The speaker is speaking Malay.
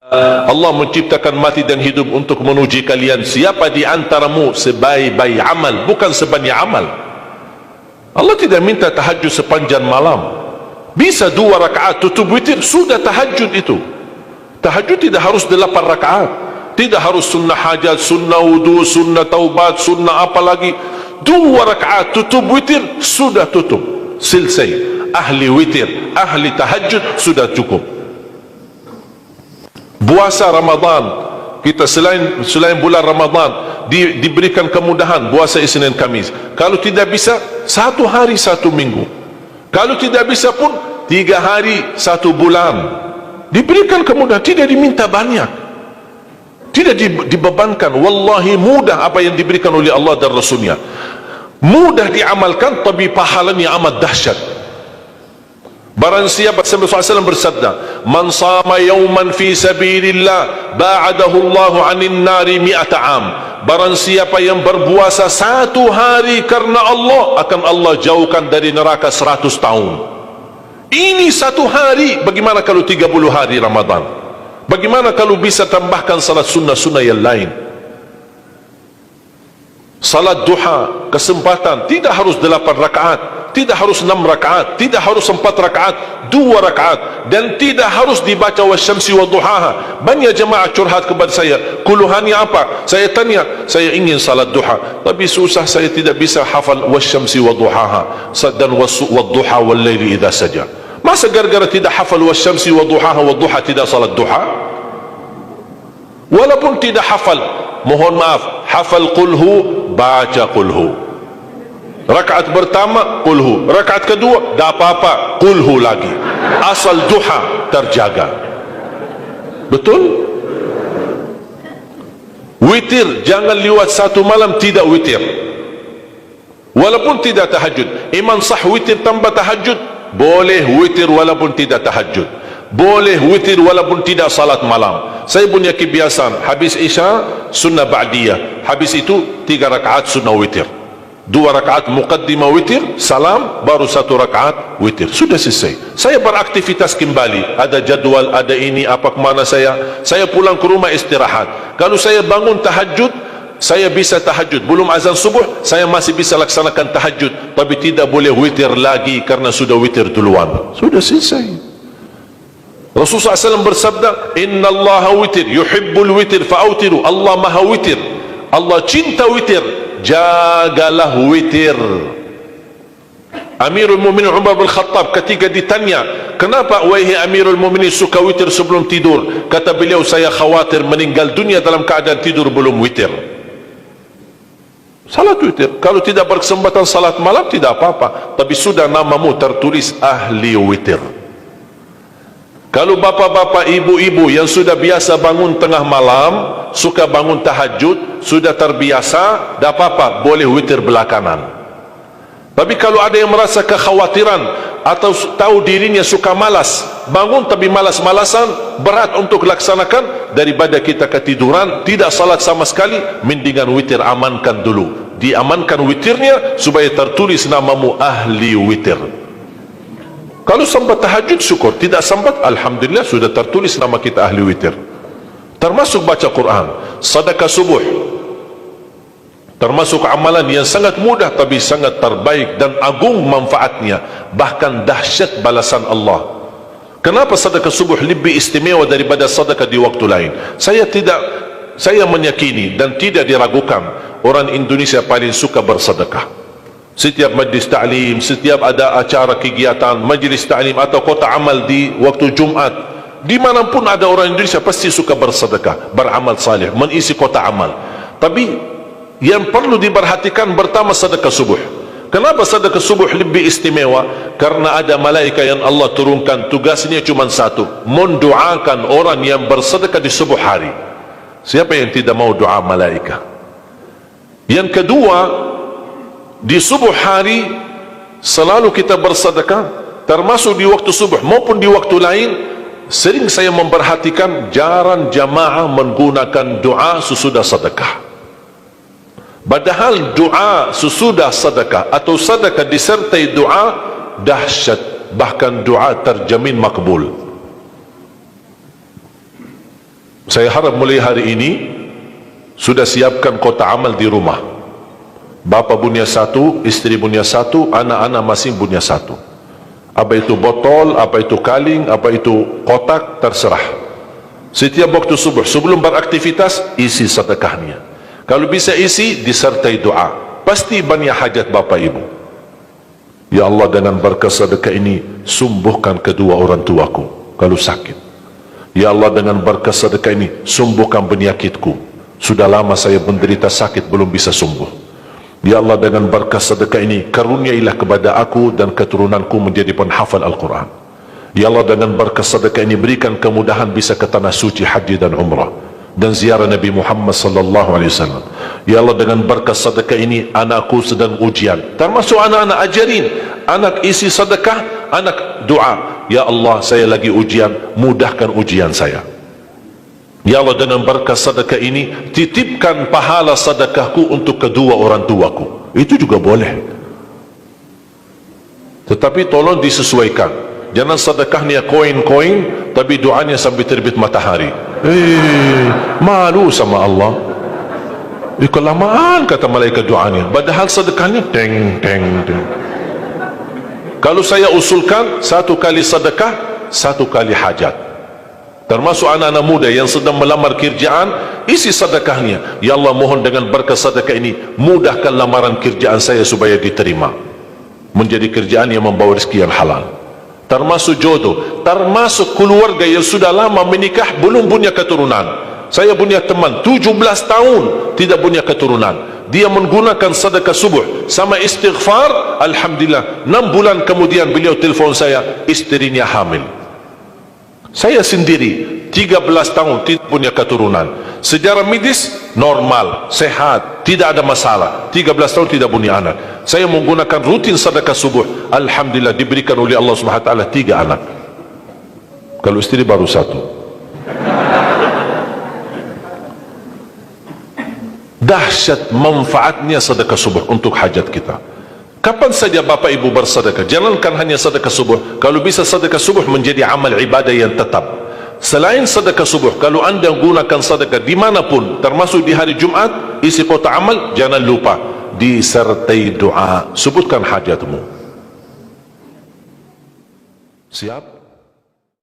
Allah menciptakan mati dan hidup untuk menuji kalian. Siapa di antaramu sebaik-baik amal, bukan sebanyak amal. Allah tidak minta tahajud sepanjang malam. Bisa 2 rakaat tutup witir, sudah tahajud itu. Tahajud tidak harus 8 rakaat, tidak harus sunnah hajat, sunnah wudu, sunnah taubat, sunnah apa lagi. 2 rakaat tutup witir, sudah tutup, selesai. Ahli witir, ahli tahajud, sudah cukup. Puasa Ramadan, kita selain bulan Ramadan diberikan kemudahan puasa Isnin Kamis. Kalau tidak bisa 1 hari 1 minggu, kalau tidak bisa pun 3 hari 1 bulan, diberikan kemudahan. Tidak diminta banyak, tidak dibebankan. Wallahi mudah apa yang diberikan oleh Allah dan Rasulnya, mudah diamalkan, tapi pahalanya amat dahsyat. Barang siapa, Rasulullah SAW bersabda, man sama yawman fi sabilillah ba'adahu Allahu 'anil nari 100 am. Barang siapa yang berpuasa 1 hari karena Allah, akan Allah jauhkan dari neraka 100 tahun. Ini 1 hari. Bagaimana kalau 30 hari Ramadan? Bagaimana kalau bisa tambahkan salat sunnah-sunnah yang lain? Salat duha, kesempatan, tidak harus 8 rakaat, tidak harus 6 rakaat, tidak harus 4 rakaat, 2 rakaat, dan tidak harus dibaca wasyamsi wa duhaha. Banyak jemaah curhat kepada saya, keluhannya apa? Saya tanya, saya ingin salat duha, tapi susah, saya tidak bisa hafal wasyamsi wa duhaha dan wadduha wal laili idza saja. Masa gara-gara tidak hafal wasyamsi wa duhaha, wadduha tidak salat duha? Walaupun tidak hafal, mohon maaf, hafal qulhu, baca qulhu. Rakaat pertama qulhu, rakaat kedua tak apa-apa, qulhu lagi. Asal duha terjaga. Betul? Witir, jangan lewat 1 malam tidak witir, walaupun tidak tahajud. Iman sah witir tambah tahajud, boleh witir walaupun tidak tahajud, boleh witir walaupun tidak salat malam. Saya punya kebiasaan, habis Isya sunnah ba'diyah, habis itu 3 rakaat sunnah witir, 2 rakaat muqaddimah witir, salam, baru 1 rakaat witir, sudah selesai. Saya beraktivitas kembali, ada jadwal, ada ini, apa kemana saya pulang ke rumah istirahat. Kalau saya bangun tahajud, saya bisa tahajud, belum azan subuh saya masih bisa laksanakan tahajud, tapi tidak boleh witir lagi karena sudah witir duluan, sudah selesai. Rasulullah SAW bersabda, Inna Allah witir, yuhibbul witir fa'autiru. Allah maha witir, Allah cinta witir, jagalah witir. Amirul Mu'minin Umar bin Khattab ketika ditanya, kenapa wahai Amirul Mu'minin suka witir sebelum tidur? Kata beliau, saya khawatir meninggal dunia dalam keadaan tidur belum witir. Salat witir, kalau tidak berkesempatan salat malam tidak apa-apa, tapi sudah namamu tertulis ahli witir. Kalau bapak-bapak, ibu-ibu yang sudah biasa bangun tengah malam, suka bangun tahajud, sudah terbiasa, tak apa-apa, boleh witir belakangan. Tapi kalau ada yang merasa kekhawatiran atau tahu dirinya suka malas, bangun tapi malas-malasan, berat untuk laksanakan, daripada kita ketiduran, tidak salat sama sekali, mendingan witir amankan dulu. Diamankan witirnya supaya tertulis namamu ahli witir. Kalau sempat tahajud syukur, tidak sempat alhamdulillah sudah tertulis nama kita ahli witir. Termasuk baca Quran, sedekah subuh, termasuk amalan yang sangat mudah tapi sangat terbaik dan agung manfaatnya, bahkan dahsyat balasan Allah. Kenapa sedekah subuh lebih istimewa daripada sedekah di waktu lain? Saya meyakini dan tidak diragukan, orang Indonesia paling suka bersedekah. Setiap majlis ta'lim, setiap ada acara kegiatan, majlis ta'lim atau kota amal di waktu Jumat, dimanapun ada orang Indonesia pasti suka bersedekah, beramal salih, mengisi kota amal. Tapi yang perlu diperhatikan pertama sedekah subuh. Kenapa sedekah subuh lebih istimewa? Karena ada malaikat yang Allah turunkan, tugasnya cuma satu, mendoakan orang yang bersedekah di subuh hari. Siapa yang tidak mau doa malaikat? Yang kedua, di subuh hari selalu kita bersedekah, termasuk di waktu subuh maupun di waktu lain. Sering saya memperhatikan jarang jamaah menggunakan doa sesudah sedekah, padahal doa sesudah sedekah atau sedekah disertai doa dahsyat, bahkan doa terjamin makbul. Saya harap mulai hari ini sudah siapkan kotak amal di rumah. Bapa punya satu, istri punya satu, anak-anak masing punya satu. Apa itu botol, apa itu kaling, apa itu kotak, terserah. Setiap waktu subuh sebelum beraktivitas, isi sedekahnya. Kalau bisa isi disertai doa, pasti banyak hajat bapa ibu. Ya Allah, dengan berkah sedekah ini sembuhkan kedua orang tuaku kalau sakit. Ya Allah, dengan berkah sedekah ini sembuhkan penyakitku, sudah lama saya menderita sakit belum bisa sembuh. Ya Allah, dengan berkah sedekah ini karuniailah kepada aku dan keturunanku menjadi penghafal Al-Quran. Ya Allah, dengan berkah sedekah ini berikan kemudahan bisa ke tanah suci haji dan umrah dan ziarah Nabi Muhammad sallallahu alaihi wasallam. Ya Allah, dengan berkah sedekah ini anakku sedang ujian, termasuk anak-anak, ajarin anak isi sedekah, anak doa. Ya Allah, saya lagi ujian, mudahkan ujian saya. Ya Allah, dengan berkah sedekah ini titipkan pahala sedekahku untuk kedua orang tuaku. Itu juga boleh, tetapi tolong disesuaikan. Jangan sedekahnya koin-koin tapi doanya sampai terbit matahari. Malu sama Allah. Kelamaan kata malaikat doanya, padahal sedekahnya teng teng teng. Kalau saya usulkan, satu kali sedekah, satu kali hajat. Termasuk anak-anak muda yang sedang melamar kerjaan, isi sedekahnya. Ya Allah, mohon dengan berkah sedekah ini mudahkan lamaran kerjaan saya supaya diterima, menjadi kerjaan yang membawa rezeki yang halal. Termasuk jodoh, termasuk keluarga yang sudah lama menikah belum punya keturunan. Saya punya teman 17 tahun tidak punya keturunan. Dia menggunakan sedekah subuh sama istighfar, alhamdulillah 6 bulan kemudian beliau telefon saya, istrinya hamil. Saya sendiri 13 tahun tidak punya keturunan. Secara medis normal, sehat, tidak ada masalah. 13 tahun tidak punya anak. Saya menggunakan rutin sedekah subuh, alhamdulillah diberikan oleh Allah Subhanahu wa taala 3 anak. Kalau istri baru 1. Dahsyat manfaatnya sedekah subuh untuk hajat kita. Kapan saja Bapak Ibu bersedekah, jangankan hanya sedekah subuh, kalau bisa sedekah subuh menjadi amal ibadah yang tetap. Selain sedekah subuh, kalau anda gunakan sedekah dimanapun, termasuk di hari Jumat, isi kotak amal, jangan lupa disertai doa. Sebutkan hajatmu. Siap?